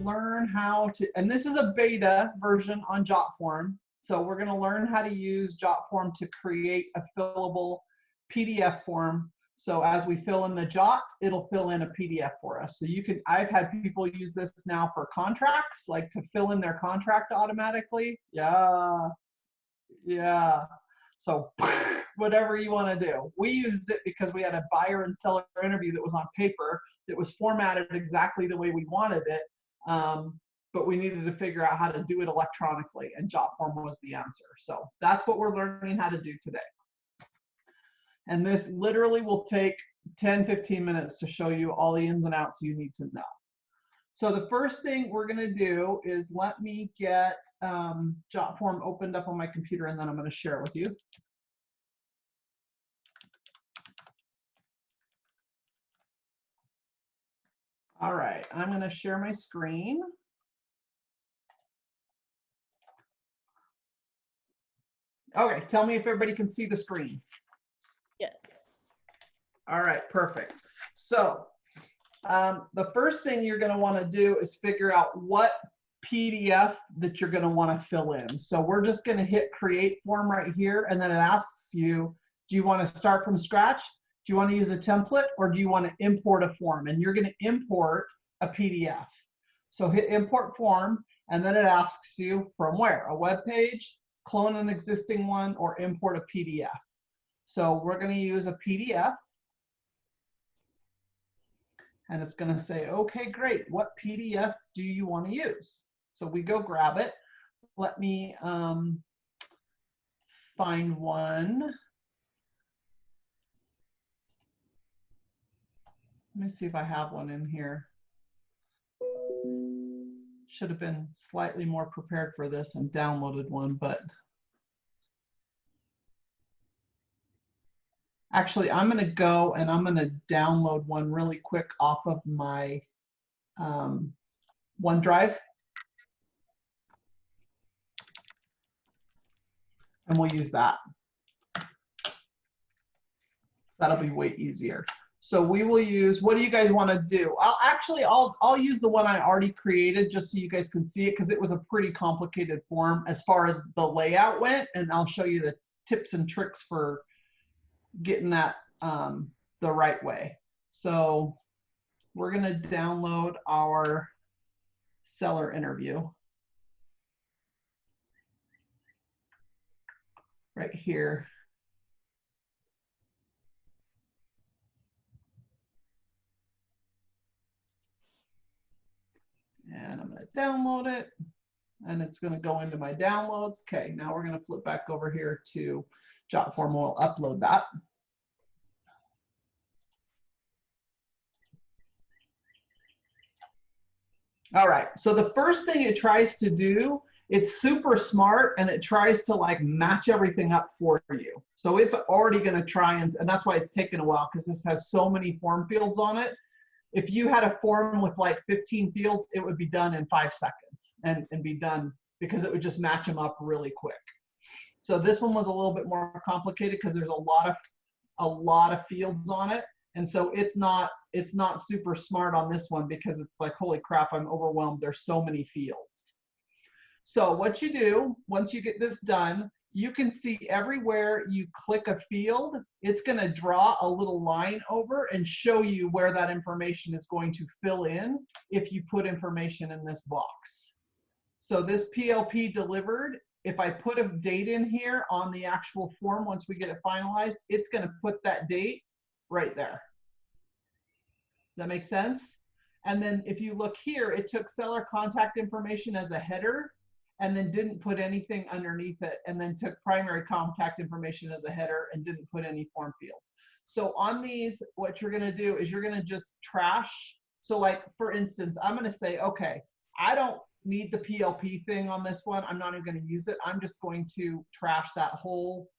learn how to, and this is a beta version on Jotform. So we're going to learn how to use Jotform to create a fillable PDF form. So as we fill in the Jot, it'll fill in a PDF for us. So you can, I've had people use this now for contracts, like to fill in their contract automatically. Yeah. Yeah. So whatever you want to do. We used it because we had a buyer and seller interview that was on paper that was formatted exactly the way we wanted it. But we needed to figure out how to do it electronically, and Jotform was the answer. So that's what we're learning how to do today. And this literally will take 10-15 minutes to show you all the ins and outs you need to know. So the first thing we're going to do is let me get Jotform opened up on my computer, and then I'm going to share it with you. All right, I'm going to share my screen. Okay, tell me if everybody can see the screen. Yes. All right, perfect. So the first thing you're going to want to do is figure out what PDF that you're going to want to fill in. So we're just going to hit create form right here, and then it asks you, do you want to start from scratch? Do you want to use a template, or do you want to import a form? And you're going to import a PDF. So hit import form, and then it asks you from where? A web page, clone an existing one, or import a PDF. So we're going to use a PDF. And it's going to say, okay, great. What PDF do you want to use? So we go grab it. Let me find one. Let me see if I have one in here. Should have been slightly more prepared for this and downloaded one, but actually I'm going to go and I'm going to download one really quick off of my OneDrive. And we'll use that. That'll be way easier. So we will use, what do you guys want to do? I'll use the one I already created just so you guys can see it, because it was a pretty complicated form as far as the layout went, and I'll show you the tips and tricks for getting that the right way. So we're going to download our seller interview right here. And I'm going to download it, and it's going to go into my downloads. Okay, now we're going to flip back over here to Jotform. We'll upload that. All right, so the first thing it tries to do, it's super smart, and it tries to like match everything up for you. So it's already going to try, and that's why it's taken a while, because this has so many form fields on it. If you had a form with like 15 fields, it would be done in 5 seconds and be done, because it would just match them up really quick. So this one was a little bit more complicated because there's a lot of fields on it. And so it's not super smart on this one, because it's like, holy crap, I'm overwhelmed. There's so many fields. So what you do, once you get this done, you can see everywhere you click a field, it's going to draw a little line over and show you where that information is going to fill in if you put information in this box. So this PLP delivered, if I put a date in here on the actual form, once we get it finalized, it's going to put that date right there. Does that make sense? And then if you look here, it took seller contact information as a header, and then didn't put anything underneath it, and then took primary contact information as a header and didn't put any form fields. So on these, what you're going to do is you're going to just trash. So like, for instance, I'm going to say, okay, I don't need the PLP thing on this one. I'm not even going to use it. I'm just going to trash that whole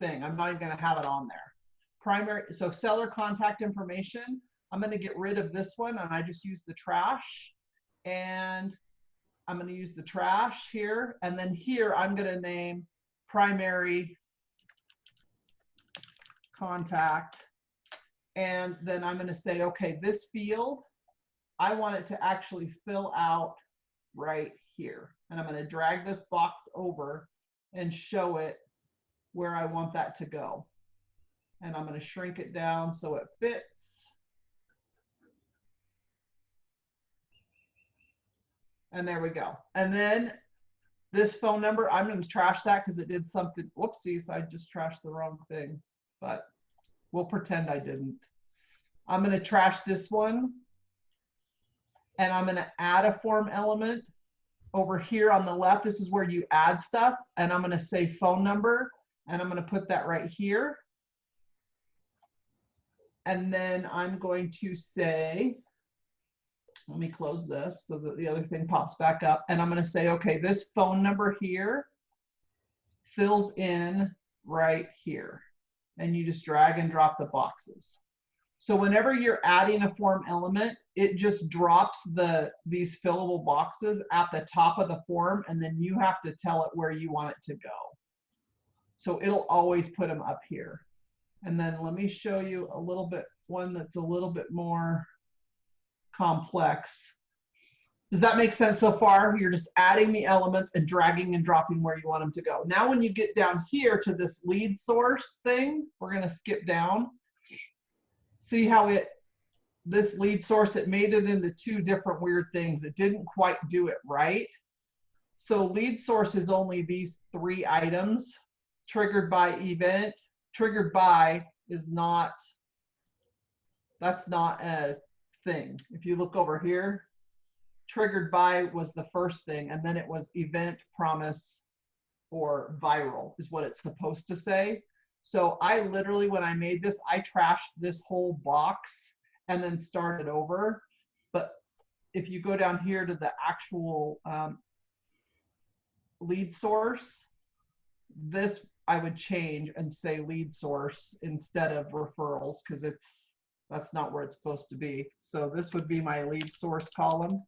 thing. I'm not even going to have it on there. Primary, so seller contact information, I'm going to get rid of this one, and I just use the trash, and I'm going to use the trash here, and then here I'm going to name primary contact, and then I'm going to say, okay, this field, I want it to actually fill out right here. And I'm going to drag this box over and show it where I want that to go. And I'm going to shrink it down so it fits. And there we go. And then this phone number, I'm going to trash that because it did something. Whoopsies, I just trashed the wrong thing. But we'll pretend I didn't. I'm going to trash this one. And I'm going to add a form element over here on the left. This is where you add stuff. And I'm going to say phone number. And I'm going to put that right here. And then I'm going to say, let me close this so that the other thing pops back up. And I'm going to say, okay, this phone number here fills in right here. And you just drag and drop the boxes. So whenever you're adding a form element, it just drops these fillable boxes at the top of the form, and then you have to tell it where you want it to go. So it'll always put them up here. And then let me show you a little bit, one that's a little bit more complex. Does that make sense so far? You're just adding the elements and dragging and dropping where you want them to go. Now when you get down here to this lead source thing, we're going to skip down. See how this lead source, it made it into two different weird things. It didn't quite do it right. So lead source is only these 3 items. Triggered by event. Triggered by is not, that's not a thing. If you look over here, triggered by was the first thing, and then it was event, promise, or viral is what it's supposed to say. So I literally, when I made this, I trashed this whole box and then started over. But if you go down here to the actual lead source, this I would change and say lead source instead of referrals, because that's not where it's supposed to be. So this would be my lead source column.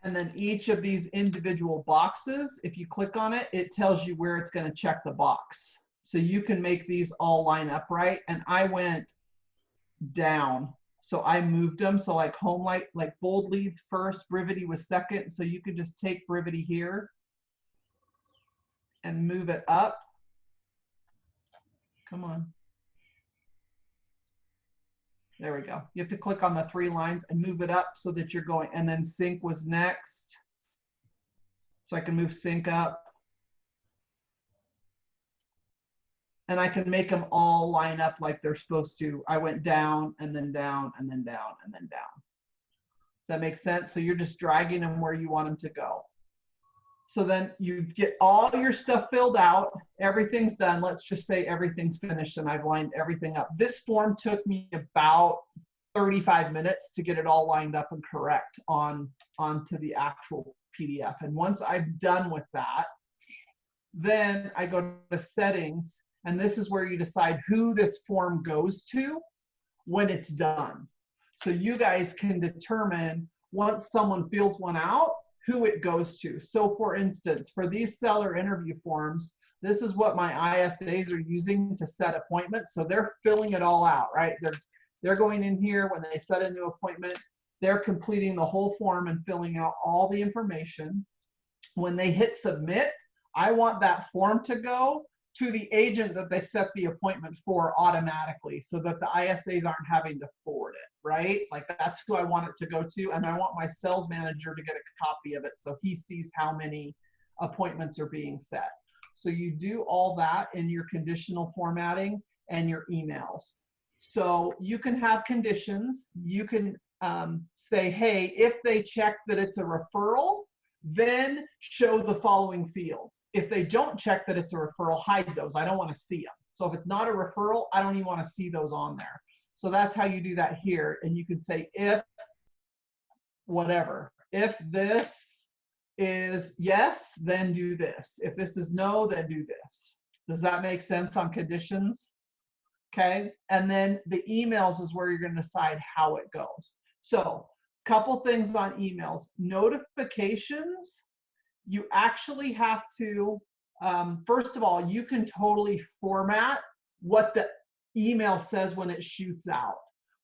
And then each of these individual boxes, if you click on it, it tells you where it's going to check the box. So you can make these all line up right. And I went down. So I moved them. So like home light, like bold leads first, brevity was second. So you could just take brevity here and move it up. Come on. There we go. You have to click on the 3 lines and move it up so that you're going, and then sync was next. So I can move sync up. And I can make them all line up like they're supposed to. I went down and then down and then down and then down. Does that make sense? So you're just dragging them where you want them to go. So then you get all your stuff filled out, everything's done. Let's just say everything's finished and I've lined everything up. This form took me about 35 minutes to get it all lined up and correct onto the actual PDF. And once I'm done with that, then I go to settings, and this is where you decide who this form goes to when it's done. So you guys can determine once someone fills one out, who it goes to. So for instance, for these seller interview forms, this is what my ISAs are using to set appointments. So they're filling it all out, right? They're going in here when they set a new appointment, they're completing the whole form and filling out all the information. When they hit submit, I want that form to go to the agent that they set the appointment for automatically, so that the ISAs aren't having to forward it, right? Like that's who I want it to go to. And I want my sales manager to get a copy of it so he sees how many appointments are being set. So you do all that in your conditional formatting and your emails. So you can have conditions. You can say, hey, if they check that it's a referral, then show the following fields. If they don't check that it's a referral, hide those. I don't want to see them. So if it's not a referral, I don't even want to see those on there. So that's how you do that here. And you can say if whatever. If this is yes, then do this. If this is no, then do this. Does that make sense on conditions? Okay. And then the emails is where you're going to decide how it goes. So couple things on emails. Notifications, you actually have to, first of all, you can totally format what the email says when it shoots out.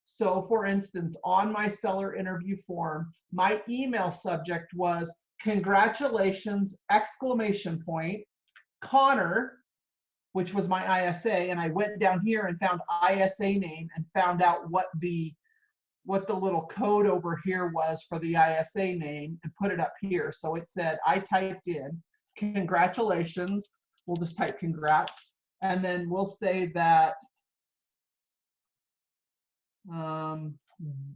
So for instance, on my seller interview form, my email subject was congratulations, exclamation point, Connor, which was my ISA. And I went down here and found ISA name and found out what the little code over here was for the ISA name and put it up here. So it said, I typed in congratulations. We'll just type congrats. And then we'll say that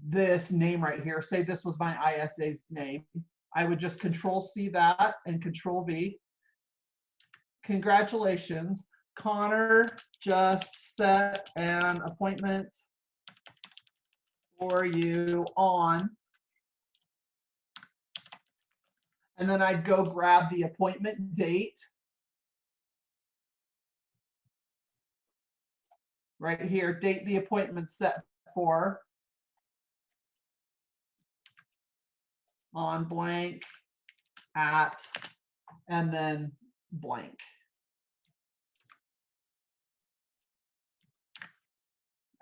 this name right here, say this was my ISA's name. I would just Control C that and Control V. Congratulations, Connor just set an appointment for you on, and then I'd go grab the appointment date right here, date the appointment set for on blank at, and then blank.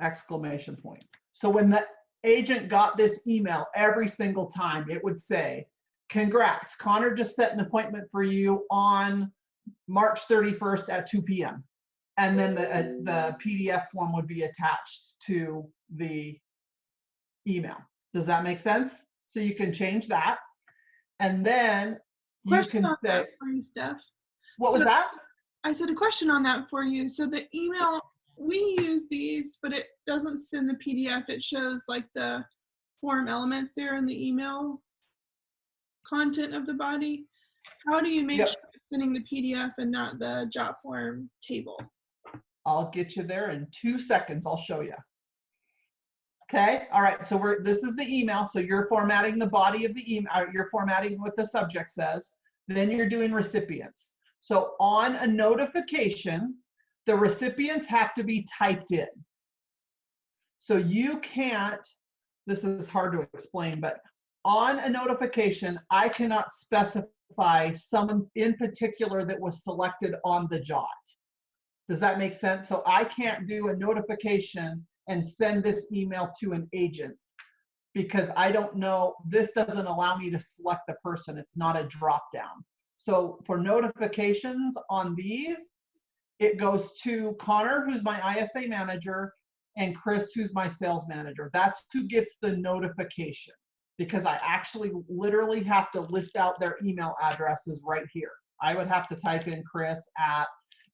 Exclamation point. So when the agent got this email every single time, it would say, congrats, Connor just set an appointment for you on March 31st at 2 p.m. And then the PDF form would be attached to the email. Does that make sense? So you can change that. And then you can say, that for you, Steph. What was that? I said a question on that for you. So the email, we use these, but it doesn't send the PDF. It shows like the form elements there in the email content of the body. How do you make sure it's sending the PDF and not the Jotform table? I'll get you there in 2 seconds. I'll show you. Okay. All right. So this is the email. So you're formatting the body of the email. You're formatting what the subject says. Then you're doing recipients. So on a notification, the recipients have to be typed in. So you can't, this is hard to explain, but on a notification, I cannot specify someone in particular that was selected on the Jot. Does that make sense? So I can't do a notification and send this email to an agent because I don't know, this doesn't allow me to select the person. It's not a drop down. So for notifications on these, it goes to Connor, who's my ISA manager, and Chris, who's my sales manager. That's who gets the notification because I actually literally have to list out their email addresses right here. I would have to type in Chris at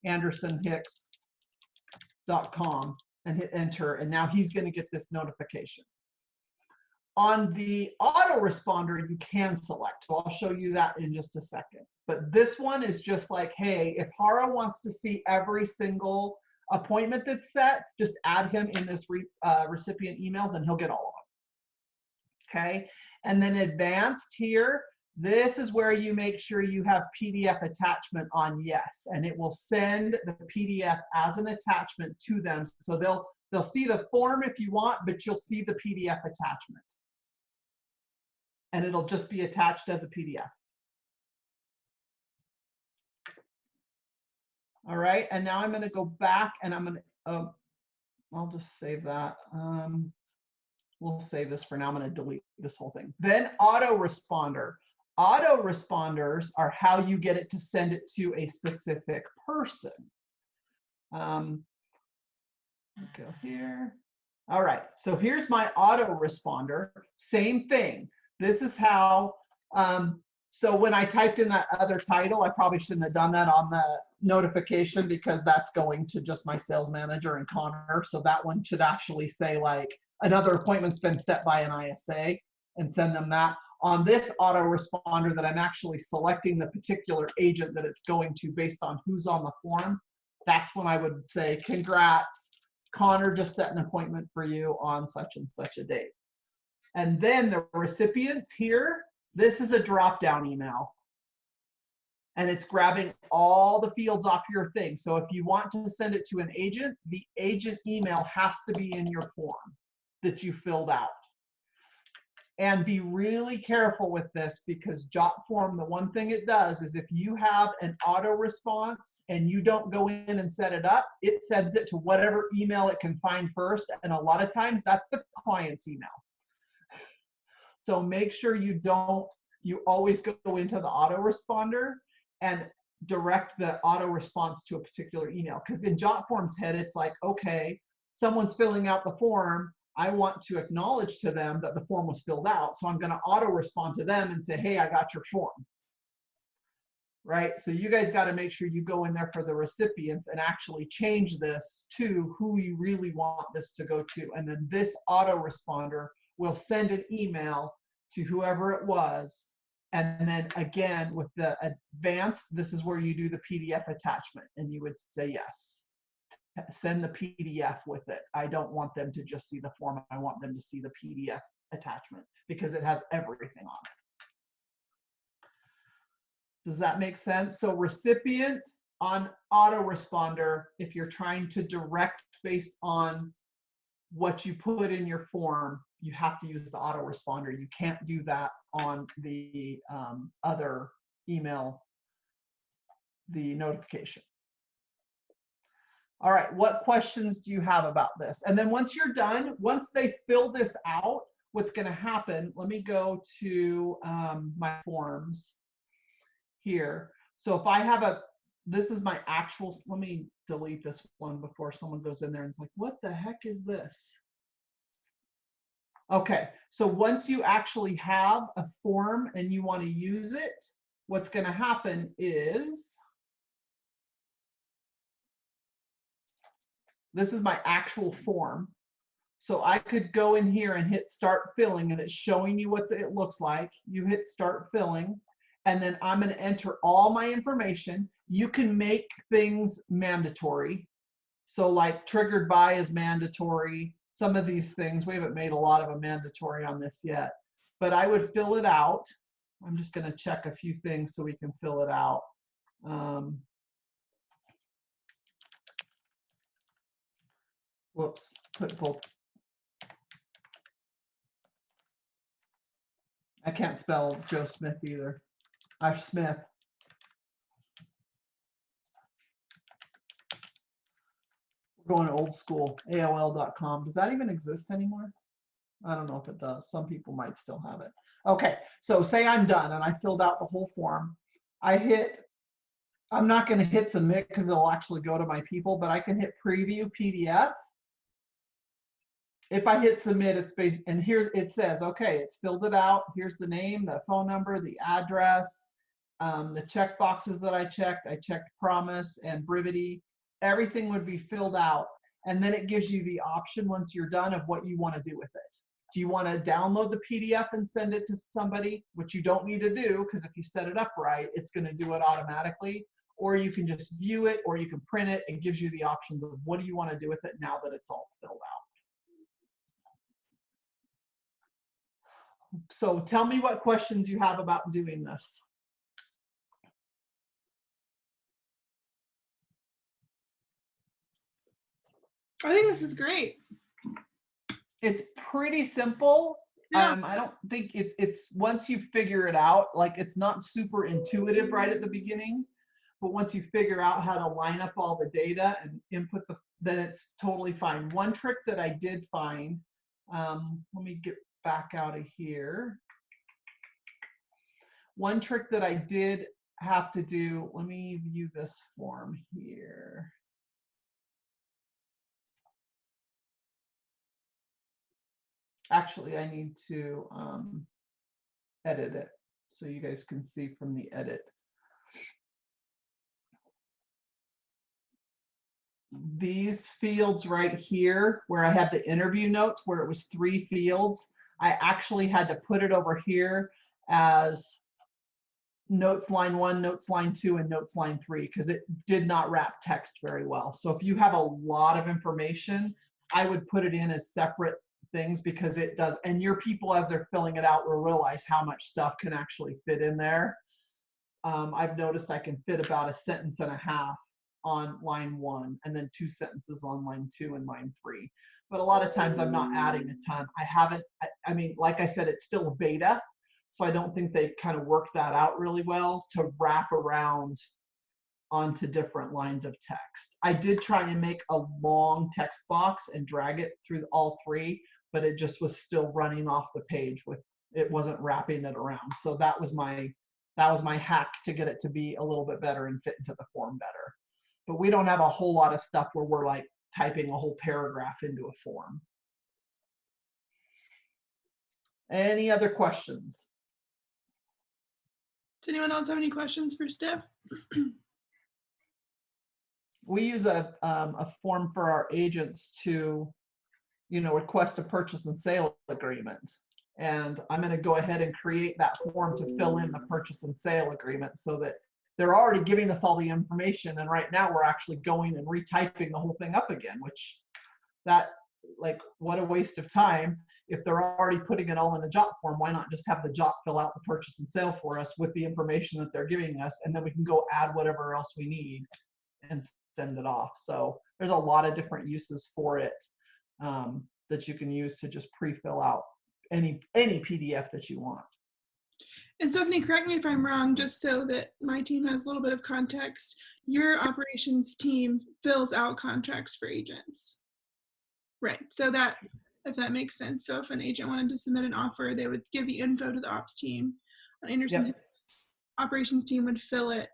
andersonhicks.com and hit enter, and now he's going to get this notification. On the autoresponder, you can select, so I'll show you that in just a second. But this one is just like, hey, if Hara wants to see every single appointment that's set, just add him in this recipient emails and he'll get all of them. Okay, and then advanced here, this is where you make sure you have PDF attachment on yes, and it will send the PDF as an attachment to them. So they'll see the form if you want, but you'll see the PDF attachment. And it'll just be attached as a PDF. All right, and now I'm going to go back and I'm going to, I'll just save that. We'll save this for now. I'm going to delete this whole thing. Then autoresponder. Autoresponders are how you get it to send it to a specific person. Go here. All right, so here's my autoresponder. Same thing. This is how, so when I typed in that other title, I probably shouldn't have done that on the notification because that's going to just my sales manager and Connor. So that one should actually say like another appointment's been set by an ISA and send them that. On this autoresponder that I'm actually selecting the particular agent that it's going to based on who's on the form, that's when I would say, congrats, Connor just set an appointment for you on such and such a date. And then the recipients here, this is a drop-down email. And it's grabbing all the fields off your thing. So if you want to send it to an agent, the agent email has to be in your form that you filled out. And be really careful with this, because Jotform, the one thing it does is if you have an auto response and you don't go in and set it up, it sends it to whatever email it can find first. And a lot of times that's the client's email. So make sure you always go into the autoresponder and direct the auto response to a particular email. Because in Jotform's head, it's like, okay, someone's filling out the form. I want to acknowledge to them that the form was filled out. So I'm going to auto respond to them and say, hey, I got your form. Right? So you guys got to make sure you go in there for the recipients and actually change this to who you really want this to go to. And then this autoresponder will send an email to whoever it was. And then again, with the advanced, this is where you do the PDF attachment, and you would say yes. Send the PDF with it. I don't want them to just see the form. I want them to see the PDF attachment because it has everything on it. Does that make sense? So recipient on autoresponder, if you're trying to direct based on what you put in your form, you have to use the autoresponder. You can't do that on the other email, the notification. All right, what questions do you have about this? And then once you're done, once they fill this out, what's going to happen, let me go to my forms here. So if I have this is my actual, let me delete this one before someone goes in there and is like, what the heck is this? Okay, so once you actually have a form and you want to use it, what's going to happen is, this is my actual form. So I could go in here and hit start filling, and it's showing you what it looks like. You hit start filling, and then I'm going to enter all my information. You can make things mandatory. So like triggered by is mandatory. Some of these things, we haven't made a lot of them mandatory on this yet, but I would fill it out. I'm just going to check a few things so we can fill it out. Whoops, put both. I can't spell Joe Smith either. Smith. We're going old school, AOL.com. Does that even exist anymore? I don't know if it does. Some people might still have it. Okay, so say I'm done and I filled out the whole form. I'm not going to hit submit because it'll actually go to my people, but I can hit preview PDF. If I hit submit, it's based, and here it says, okay, it's filled it out. Here's the name, the phone number, the address, the check boxes that I checked promise and brevity. Everything would be filled out. And then it gives you the option once you're done of what you want to do with it. Do you want to download the PDF and send it to somebody, which you don't need to do because if you set it up right, it's going to do it automatically. Or you can just view it, or you can print it. It gives you the options of what do you want to do with it now that it's all filled out. So tell me what questions you have about doing this. I think this is great. It's pretty simple. Yeah. I don't think it's once you figure it out, like it's not super intuitive right at the beginning, but once you figure out how to line up all the data and input then it's totally fine. One trick that I did find, let me get back out of here. One trick that I did have to do, let me view this form here. Actually, I need to edit it so you guys can see from the edit. These fields right here, where I had the interview notes, where it was 3 fields, I actually had to put it over here as notes line 1, notes line 2, and notes line 3, because it did not wrap text very well. So if you have a lot of information, I would put it in as separate things because it does, and your people as they're filling it out will realize how much stuff can actually fit in there. I've noticed I can fit about a sentence and a half on line 1 and then 2 sentences on line 2 and line 3. But a lot of times I'm not adding a ton. I mean, like I said, it's still beta, so I don't think they've kind of worked that out really well to wrap around onto different lines of text. I did try and make a long text box and drag it through all 3, but it just was still running off the page it wasn't wrapping it around. So that was my hack to get it to be a little bit better and fit into the form better. But we don't have a whole lot of stuff where we're like typing a whole paragraph into a form. Any other questions? Does anyone else have any questions for Steph? We use a form for our agents to, request a purchase and sale agreement. And I'm going to go ahead and create that form to fill in the purchase and sale agreement so that they're already giving us all the information. And right now we're actually going and retyping the whole thing up again, which what a waste of time. If they're already putting it all in a Jot form, why not just have the Jot fill out the purchase and sale for us with the information that they're giving us, and then we can go add whatever else we need and send it off. So there's a lot of different uses for it that you can use to just pre-fill out any PDF that you want. And Stephanie, correct me if I'm wrong, just so that my team has a little bit of context. Your operations team fills out contracts for agents. Right, so that, if that makes sense. So if an agent wanted to submit an offer, they would give the info to the ops team. Anderson's operations team would fill it,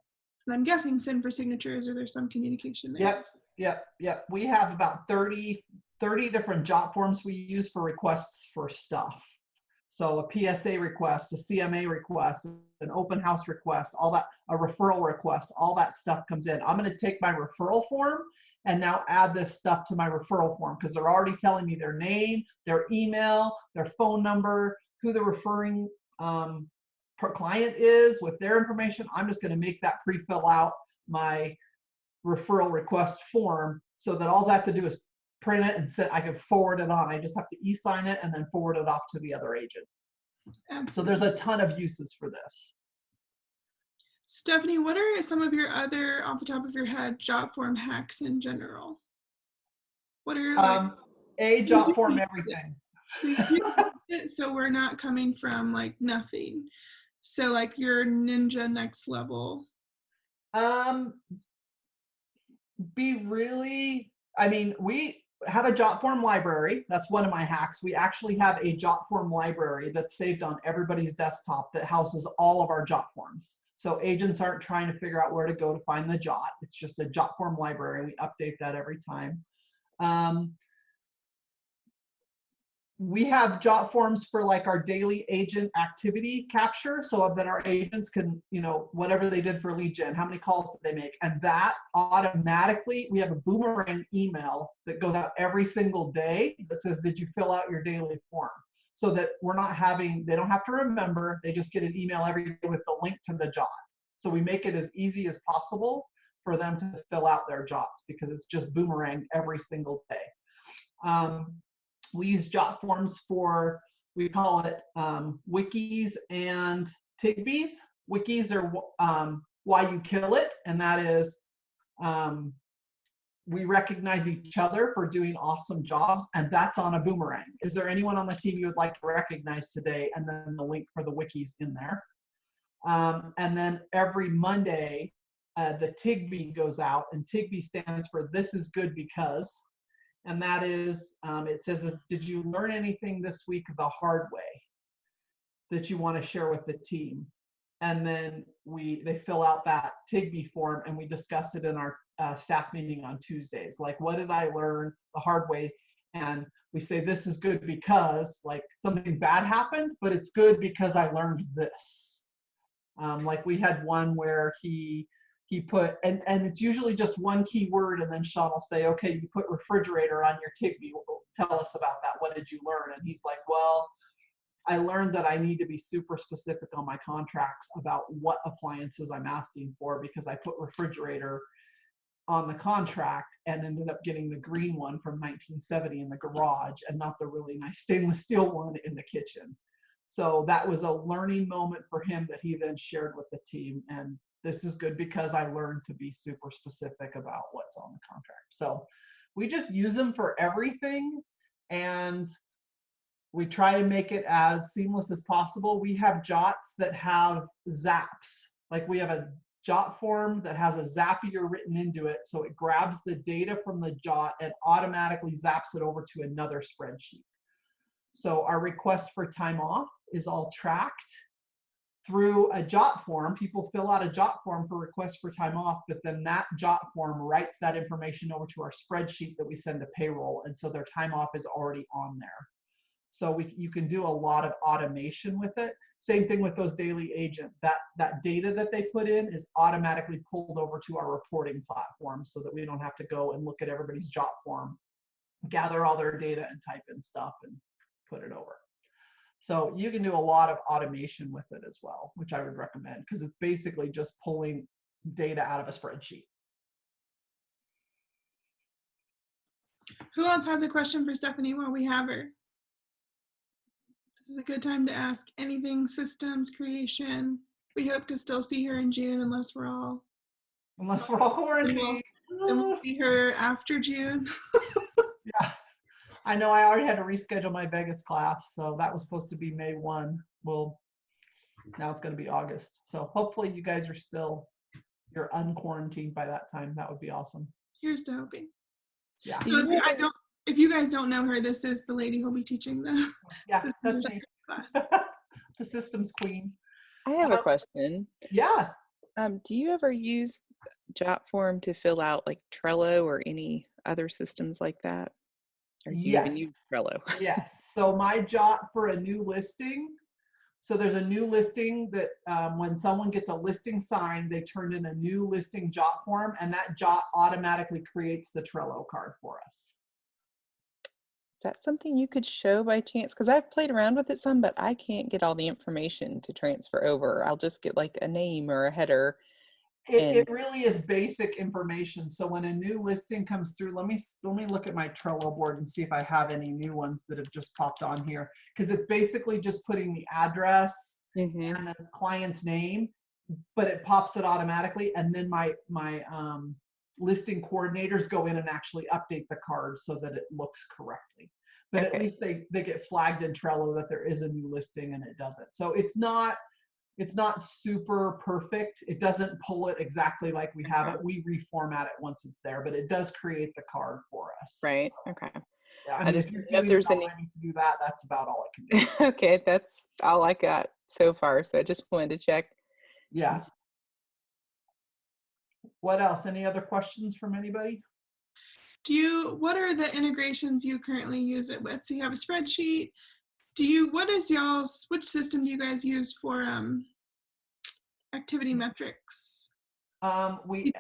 and I'm guessing send for signatures, or there's some communication there. Yep. We have about 30 different Jot forms we use for requests for stuff. So a PSA request, a CMA request, an open house request, all that, a referral request, all that stuff comes in. I'm going to take my referral form and now add this stuff to my referral form because they're already telling me their name, their email, their phone number, who the referring client is with their information. I'm just going to make that pre-fill out my referral request form so that all I have to do is print it and I can forward it on. I just have to e-sign it and then forward it off to the other agent. Absolutely. So there's a ton of uses for this. Stephanie, what are some of your other, off the top of your head, Jot form hacks in general? What are Jot form everything. So we're not coming from like nothing. So like your ninja next level. We have a Jot form library. That's one of my hacks. We actually have a Jot form library that's saved on everybody's desktop that houses all of our Jot forms. So agents aren't trying to figure out where to go to find the Jot. It's just a Jot form library. We update that every time. We have Jot forms for like our daily agent activity capture so that our agents can, whatever they did for lead gen, how many calls did they make? And that automatically, we have a boomerang email that goes out every single day that says, did you fill out your daily form? So that they don't have to remember, they just get an email every day with the link to the Jot. So we make it as easy as possible for them to fill out their Jots because it's just boomerang every single day. We use Jot forms for, we call it wikis and Tigbees. Wikis are why you kill it, and that is we recognize each other for doing awesome jobs, and that's on a boomerang. Is there anyone on the team you would like to recognize today? And then the link for the wikis in there. And then every Monday, the Tigbee goes out, and Tigbee stands for This is Good Because. And that is, it says, did you learn anything this week the hard way that you want to share with the team? And then they fill out that Tigbee form and we discuss it in our staff meeting on Tuesdays. Like, what did I learn the hard way? And we say, this is good because like something bad happened, but it's good because I learned this. Like we had one where he put, and it's usually just one key word, and then Sean will say, okay, you put refrigerator on your Tigbee. Tell us about that. What did you learn? And he's like, well, I learned that I need to be super specific on my contracts about what appliances I'm asking for because I put refrigerator on the contract and ended up getting the green one from 1970 in the garage and not the really nice stainless steel one in the kitchen. So that was a learning moment for him that he then shared with the team, and this is good because I learned to be super specific about what's on the contract. So we just use them for everything, and we try and make it as seamless as possible. We have Jots that have zaps. Like we have a Jot form that has a Zapier written into it. So it grabs the data from the Jot and automatically zaps it over to another spreadsheet. So our request for time off is all tracked through a Jot form. People fill out a Jot form for request for time off, but then that Jot form writes that information over to our spreadsheet that we send to payroll. And so their time off is already on there. So you can do a lot of automation with it. Same thing with those daily agent. That data that they put in is automatically pulled over to our reporting platform so that we don't have to go and look at everybody's Jot form, gather all their data and type in stuff and put it over. So you can do a lot of automation with it as well, which I would recommend, because it's basically just pulling data out of a spreadsheet. Who else has a question for Stephanie while we have her? This is a good time to ask anything systems creation. We hope to still see her in June unless we're all quarantined. Then we'll see her after June. Yeah, I know I already had to reschedule my Vegas class, so that was supposed to be May 1. Well, now it's going to be August. So hopefully you guys are you're unquarantined by that time. That would be awesome. Here's to hoping. Yeah. So if you guys don't know her, this is the lady who'll be teaching the that's me. class. The systems queen. I have a question. Yeah. Do you ever use Jotform to fill out like Trello or any other systems like that? Or do you even use Trello? Yes. So my Jot for a new listing. So there's a new listing that when someone gets a listing signed, they turn in a new listing Jot form, and that Jot automatically creates the Trello card for us. Is that something you could show by chance? Because I've played around with it some, but I can't get all the information to transfer over. I'll just get like a name or a header. It really is basic information. So when a new listing comes through, let me look at my Trello board and see if I have any new ones that have just popped on here. Because it's basically just putting the address and the client's name, but it pops it automatically. And then my listing coordinators go in and actually update the card so that it looks correctly. But at least they get flagged in Trello that there is a new listing and it doesn't. So it's not super perfect. It doesn't pull it exactly like we have it. We reformat it once it's there, but it does create the card for us. Right. So, Okay. Yeah, I mean, if you're doing there's any to do that, that's about all it can do. Okay, that's all I got so far. So I just wanted to check. Yeah. What else? Any other questions from anybody? What are the integrations you currently use it with? So you have a spreadsheet. Which system do you guys use for activity metrics? We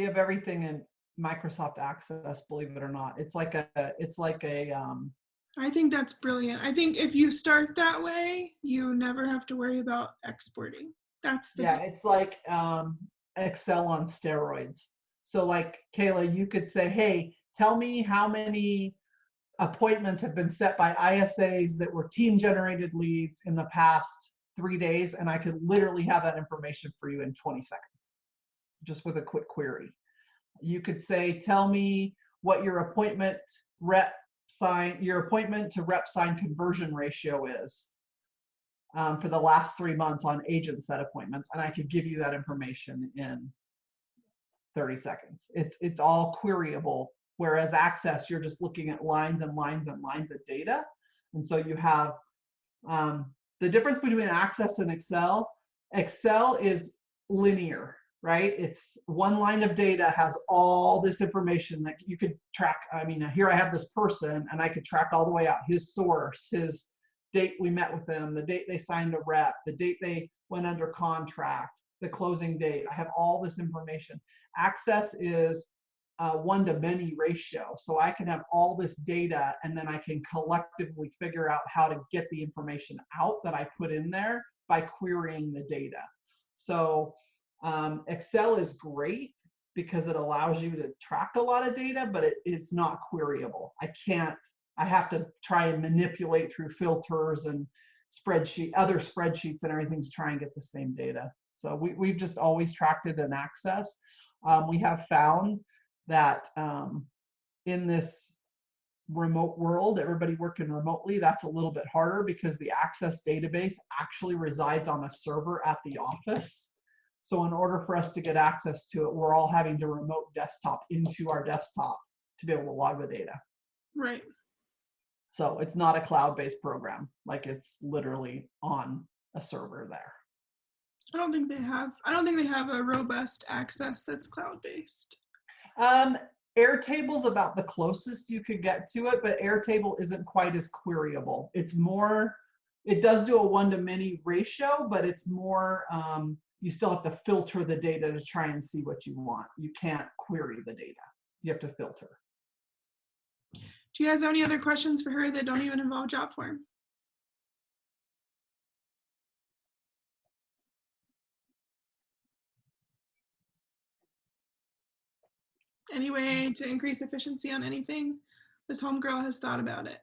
have everything in Microsoft Access, believe it or not. It's like a I think that's brilliant. I think if you start that way, you never have to worry about exporting. It's like Excel on steroids. So like Kayla, you could say, hey, tell me how many appointments have been set by ISAs that were team generated leads in the past 3 days, and I could literally have that information for you in 20 seconds, just with a quick query. You could say, tell me what your appointment to rep sign conversion ratio is for the last 3 months on agent set appointments, and I could give you that information in 30 seconds. It's all queryable. Whereas Access, you're just looking at lines and lines and lines of data. And so you have the difference between Access and Excel. Excel is linear, right? It's one line of data has all this information that you could track. I mean, here I have this person and I could track all the way out his source, his date we met with them, the date they signed a rep, the date they went under contract, the closing date. I have all this information. Access is one-to-many ratio. So I can have all this data and then I can collectively figure out how to get the information out that I put in there by querying the data. So Excel is great because it allows you to track a lot of data, but it's not queryable. I have to try and manipulate through filters and other spreadsheets and everything to try and get the same data. So we've just always tracked it in access. We have found that in this remote world, everybody working remotely, that's a little bit harder because the access database actually resides on a server at the office. So in order for us to get access to it, we're all having to remote desktop into our desktop to be able to log the data. Right. So it's not a cloud-based program, like it's literally on a server there. I don't think they have a robust access that's cloud-based. Airtable's about the closest you could get to it, but Airtable isn't quite as queryable. It's more, it does do a 1-to-many ratio, but it's more, you still have to filter the data to try and see what you want. You can't query the data. You have to filter. Do you guys have any other questions for her that don't even involve Jotform? Any way to increase efficiency on anything? This homegirl has thought about it.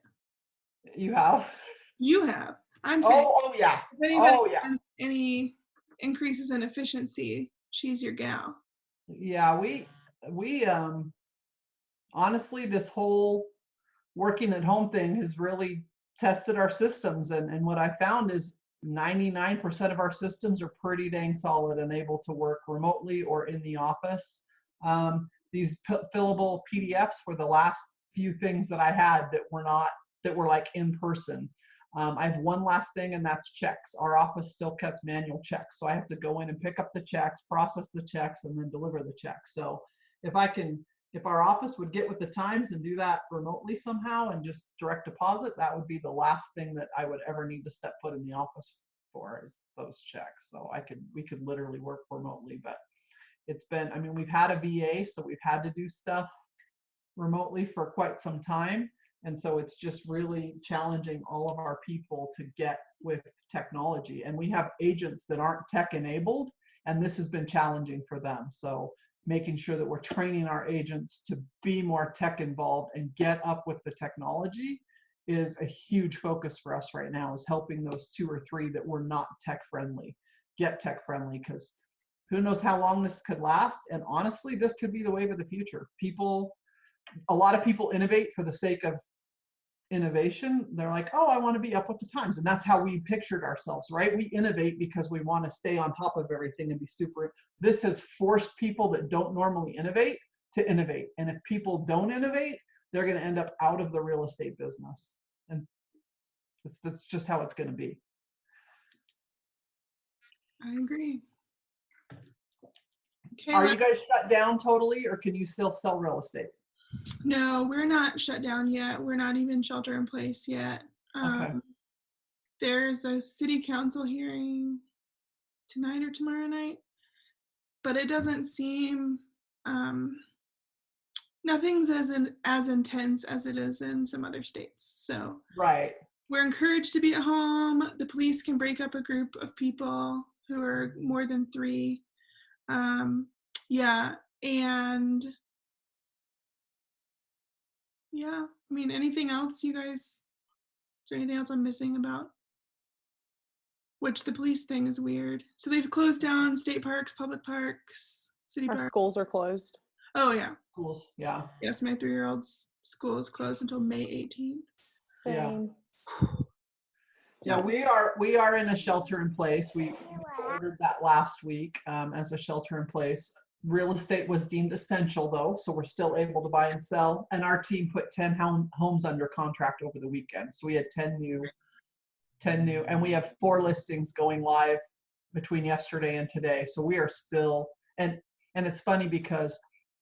You have? You have. I'm saying. Oh yeah. If anybody Oh yeah. has any increases in efficiency, she's your gal. Yeah, we honestly, this whole working at home thing has really tested our systems, and what I found is 99% of our systems are pretty dang solid and able to work remotely or in the office. These fillable PDFs were the last few things that I had that were like in person. I have one last thing, and that's checks. Our office still cuts manual checks, so I have to go in and pick up the checks, process the checks, and then deliver the checks. So if our office would get with the times and do that remotely somehow and just direct deposit, that would be the last thing that I would ever need to step foot in the office for, is those checks. So we could literally work remotely, but it's been, I mean, we've had a VA, so we've had to do stuff remotely for quite some time. And so it's just really challenging all of our people to get with technology. And we have agents that aren't tech enabled, and this has been challenging for them. So making sure that we're training our agents to be more tech involved and get up with the technology is a huge focus for us right now, is helping those 2 or 3 that were not tech friendly get tech friendly, because who knows how long this could last. And honestly, this could be the wave of the future. A lot of people innovate for the sake of innovation. They're like, oh, I want to be up with the times. And that's how we pictured ourselves, right? We innovate because we want to stay on top of everything and be super. This has forced people that don't normally innovate to innovate. And if people don't innovate, they're going to end up out of the real estate business. And that's just how it's going to be. I agree. Okay, are you guys shut down totally, or can you still sell real estate? No, we're not shut down yet. We're not even shelter in place yet. Okay. There's a city council hearing tonight or tomorrow night, but it doesn't seem, nothing's as intense as it is in some other states. So right. We're encouraged to be at home. The police can break up a group of people who are more than 3. Yeah, and yeah, I mean, anything else you guys, is there anything else I'm missing about? Which the police thing is weird. So they've closed down state parks, public parks, city Our parks. schools are closed. Oh yeah. Schools, yeah. Yes, my 3-year-old's school is closed until May 18th. Same. Yeah, we are in a shelter in place. We ordered that last week as a shelter in place. Real estate was deemed essential though, so we're still able to buy and sell. And our team put 10 homes under contract over the weekend. So we had 10 new, and we have 4 listings going live between yesterday and today. So we are still, and it's funny because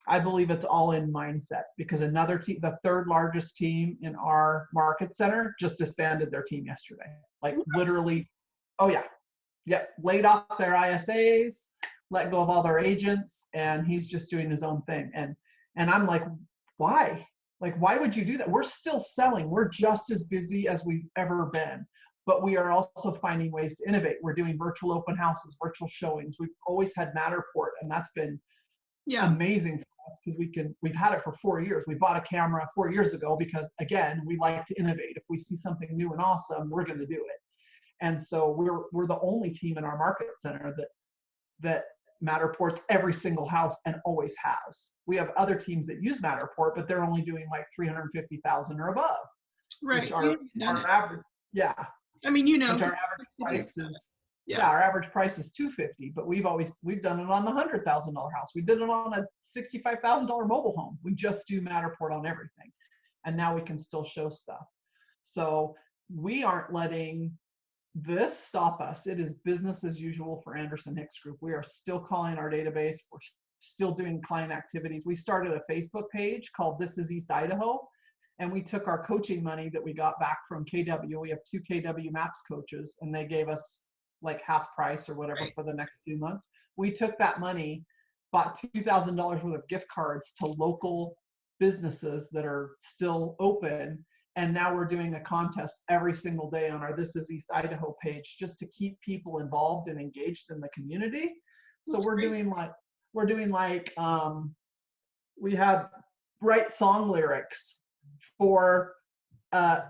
I believe it's all in mindset, because another team, the 3rd largest team in our market center, just disbanded their team yesterday. Like literally, oh yeah. Yep, laid off their ISAs, let go of all their agents, and he's just doing his own thing. And I'm like, why? Like, why would you do that? We're still selling. We're just as busy as we've ever been, but we are also finding ways to innovate. We're doing virtual open houses, virtual showings. We've always had Matterport, and that's been amazing for us, because we've had it for 4 years. We bought a camera 4 years ago because, again, we like to innovate. If we see something new and awesome, we're going to do it. And so we're the only team in our market center that that Matterport's every single house and always has. We have other teams that use Matterport, but they're only doing like 350,000 or above, Right. which our average, yeah, I mean, you know, which our average price is, yeah, our average price is $250, but we've done it on the $100,000 house. We did it on a $65,000 mobile home. We just do Matterport on everything. And now we can still show stuff. So we aren't letting this stop us. It is business as usual for Anderson Hicks Group. We are still calling our database. We're still doing client activities. We started a Facebook page called This is East Idaho. And we took our coaching money that we got back from KW. We have 2 KW Maps coaches, and they gave us like half price or whatever for the next 2 months. We took that money, bought $2,000 worth of gift cards to local businesses that are still open. And now we're doing a contest every single day on our This is East Idaho page just to keep people involved and engaged in the community. So we're doing like, we had write song lyrics for a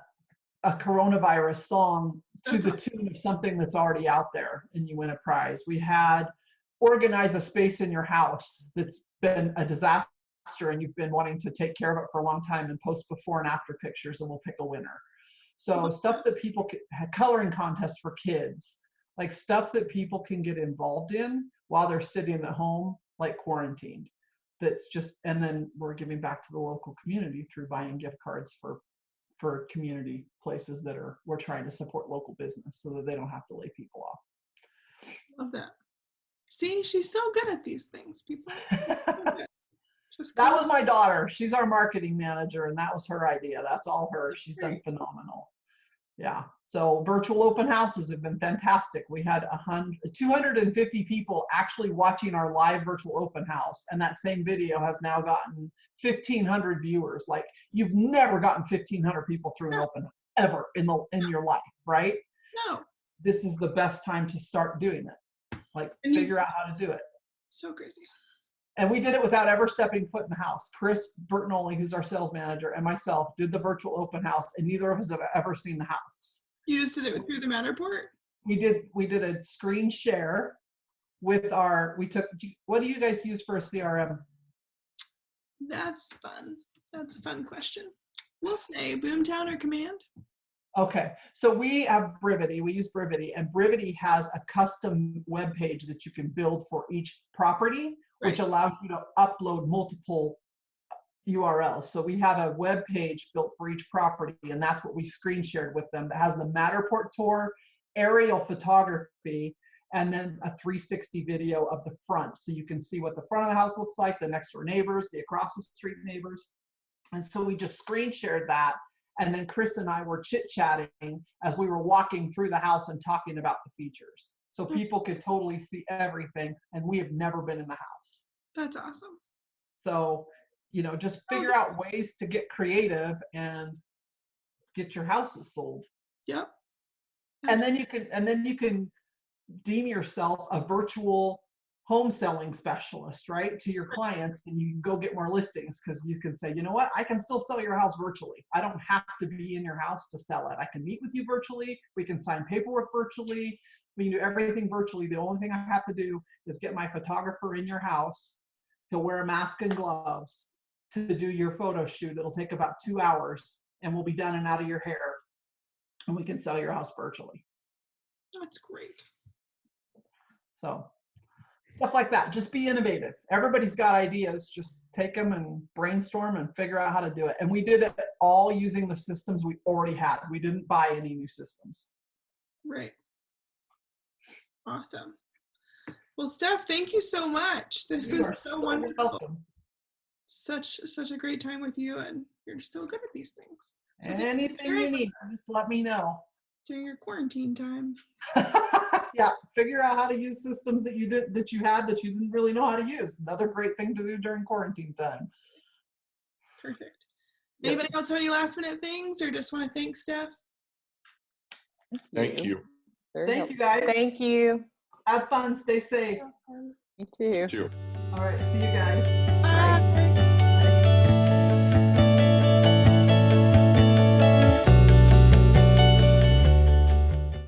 coronavirus song to the tune of something that's already out there, and you win a prize. We had organize a space in your house that's been a disaster and you've been wanting to take care of it for a long time, and post before and after pictures, and we'll pick a winner. So stuff that people can, coloring contests for kids, like stuff that people can get involved in while they're sitting at home, like quarantined. That's just, and then we're giving back to the local community through buying gift cards for community places that we're trying to support local business so that they don't have to lay people off. Love that. See, she's so good at these things, people. That was my daughter. She's our marketing manager, and that was her idea. That's all her. She's done phenomenal. Yeah. So virtual open houses have been fantastic. We had 250 people actually watching our live virtual open house, and that same video has now gotten 1,500 viewers. Like, you've never gotten 1,500 people through an open house ever in your life, right? No. This is the best time to start doing it. Like, figure out how to do it. So crazy. And we did it without ever stepping foot in the house. Chris Bertinoli, who's our sales manager, and myself did the virtual open house, and neither of us have ever seen the house. You just did it through the Matterport? We did a screen share with what do you guys use for a CRM? That's fun. That's a fun question. We'll say Boomtown or Command. Okay, so we have Brivity. We use Brivity, and Brivity has a custom web page that you can build for each property, which allows you to upload multiple URLs. So we have a web page built for each property, and that's what we screen shared with them. That has the Matterport tour, aerial photography, and then a 360 video of the front. So you can see what the front of the house looks like, the next door neighbors, the across the street neighbors. And so we just screen shared that. And then Chris and I were chit-chatting as we were walking through the house and talking about the features. So people could totally see everything, and we have never been in the house. That's awesome. So, just figure out ways to get creative and get your houses sold. Yep. And then you can deem yourself a virtual home selling specialist, right, to your clients, and you can go get more listings, because you can say, you know what, I can still sell your house virtually. I don't have to be in your house to sell it. I can meet with you virtually. We can sign paperwork virtually. We can do everything virtually. The only thing I have to do is get my photographer in your house. He'll wear a mask and gloves to do your photo shoot. It'll take about 2 hours, and we'll be done and out of your hair, and we can sell your house virtually. That's great. So stuff like that. Just be innovative. Everybody's got ideas. Just take them and brainstorm and figure out how to do it. And we did it all using the systems we already had. We didn't buy any new systems. Right. Awesome. Well, Steph, thank you so much. This is so wonderful. Welcome. Such a great time with you, and you're so good at these things. So anything you need, just let me know. During your quarantine time. Yeah, figure out how to use systems that you didn't really know how to use. Another great thing to do during quarantine time. Perfect. Anybody else have any last minute things, or just want to thank Steph? Thank you. Thank you, guys. Thank you. Have fun. Stay safe. You too. You too. All right. See you guys. Bye.